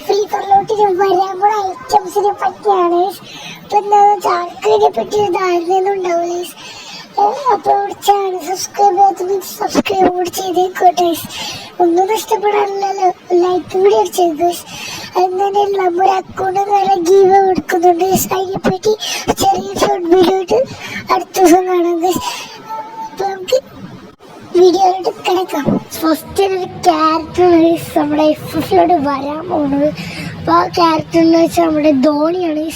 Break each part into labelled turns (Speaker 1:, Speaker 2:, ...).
Speaker 1: Free ഫയറിലോട്ട് വരാൻ കൂടെ ഐറ്റംസിനെ പറ്റിയാണ്. അപ്പൊ ചാർക്കിനെ പറ്റി ധാരണയൊന്നും ഉണ്ടാവില്ല. അപ്പോൾ ചാനൽ സബ്സ്ക്രൈബ് ചെയ്യാത്ത സബ്സ്ക്രൈബ് കൂടി ചെയ്തേക്കോട്ടെ. ഒന്നും നഷ്ടപ്പെടാനില്ലല്ലോ, ലൈക്ക് കൂടി അടിച്ചേക്ക്. അങ്ങനെ നമ്മുടെ അക്കൗണ്ട് നല്ല ഗീവ് കൊടുക്കുന്നുണ്ട്. അതിനെപ്പറ്റി ചെറിയ ഷോർട്ട് വീഡിയോ ആയിട്ട് അടുത്ത ദിവസം കാണാം. അപ്പൊ നമുക്ക് വീഡിയോയിലോട്ട് കിടക്കാം. ഫസ്റ്റ് ഒരു ക്യാരക്ടർ നമ്മുടെ FFലോട്ട് വരാൻ പോകുന്നത്. അപ്പോൾ ആ ക്യാരക്ടർ എന്ന് വെച്ചാൽ നമ്മുടെ ധോണിയാണ്.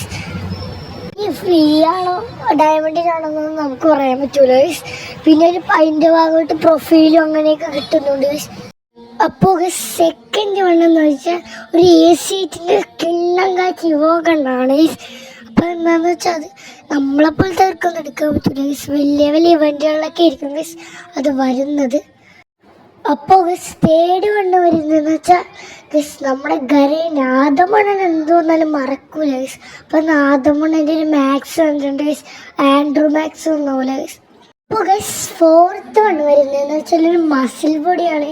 Speaker 1: ഈ ഫ്രീ ആണോ ഡയമണ്ടിനാണോ എന്നൊന്നും നമുക്ക് പറയാൻ പറ്റൂല. പിന്നെ ഒരു അതിൻ്റെ ഭാഗമായിട്ട് പ്രൊഫൈലും അങ്ങനെയൊക്കെ കിട്ടുന്നുണ്ട്. അപ്പോൾ സെക്കൻഡ് വണ്ണെന്ന് വെച്ചാൽ ഒരു AC8 കിണ്ണം കാച്ചി കണ്ടാണ്. അപ്പോൾ എന്താണെന്ന് വെച്ചാൽ അത് നമ്മളെപ്പോലത്തെവർക്കൊന്നും എടുക്കാൻ പറ്റില്ല. വലിയ വലിയ ഇവൻറ്റുകളിലൊക്കെ ആയിരിക്കും അത് വരുന്നത്. അപ്പോൾ തേർഡ് വണ്ണ് വരുന്നതെന്ന് വെച്ചാൽ നമ്മുടെ ഗരയെ നാദമണ്ണൻ എന്ത് വന്നാലും മറക്കൂല. അപ്പോൾ നാദമണ്ണൻ്റെ ഒരു മാക്സ് വന്നിട്ടുണ്ട്, ആൻഡ്രൂ മാക്സ് വന്ന പോലെ. അപ്പോൾ ഫോർത്ത് വണ്ണ് വരുന്നതെന്ന് വെച്ചാൽ ഒരു മസിൽ ബോഡിയാണ്.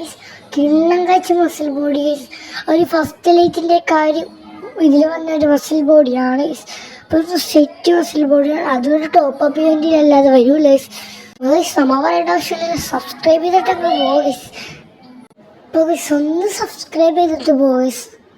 Speaker 1: കിണ്ണം കാച്ചി മസിൽ ബോഡി. ഒരു ഫസ്റ്റ് ലൈറ്റിൻ്റെ കാര്യം ഇതിൽ വന്നൊരു മസിൽ ബോഡിയാണ്. അപ്പോൾ സെറ്റ് മസിൽ ബോഡിയാണ്. അതൊരു ടോപ്പ് അപ്പ് ഇവൻറ്റിലല്ലാതെ വരൂല. സമവായിട്ട് ആവശ്യമില്ല, സബ്സ്ക്രൈബ് ചെയ്തിട്ടങ്ങ് പോയി. അപ്പോൾ ഒന്ന് സബ്സ്ക്രൈബ് ചെയ്തിട്ട് പോയി.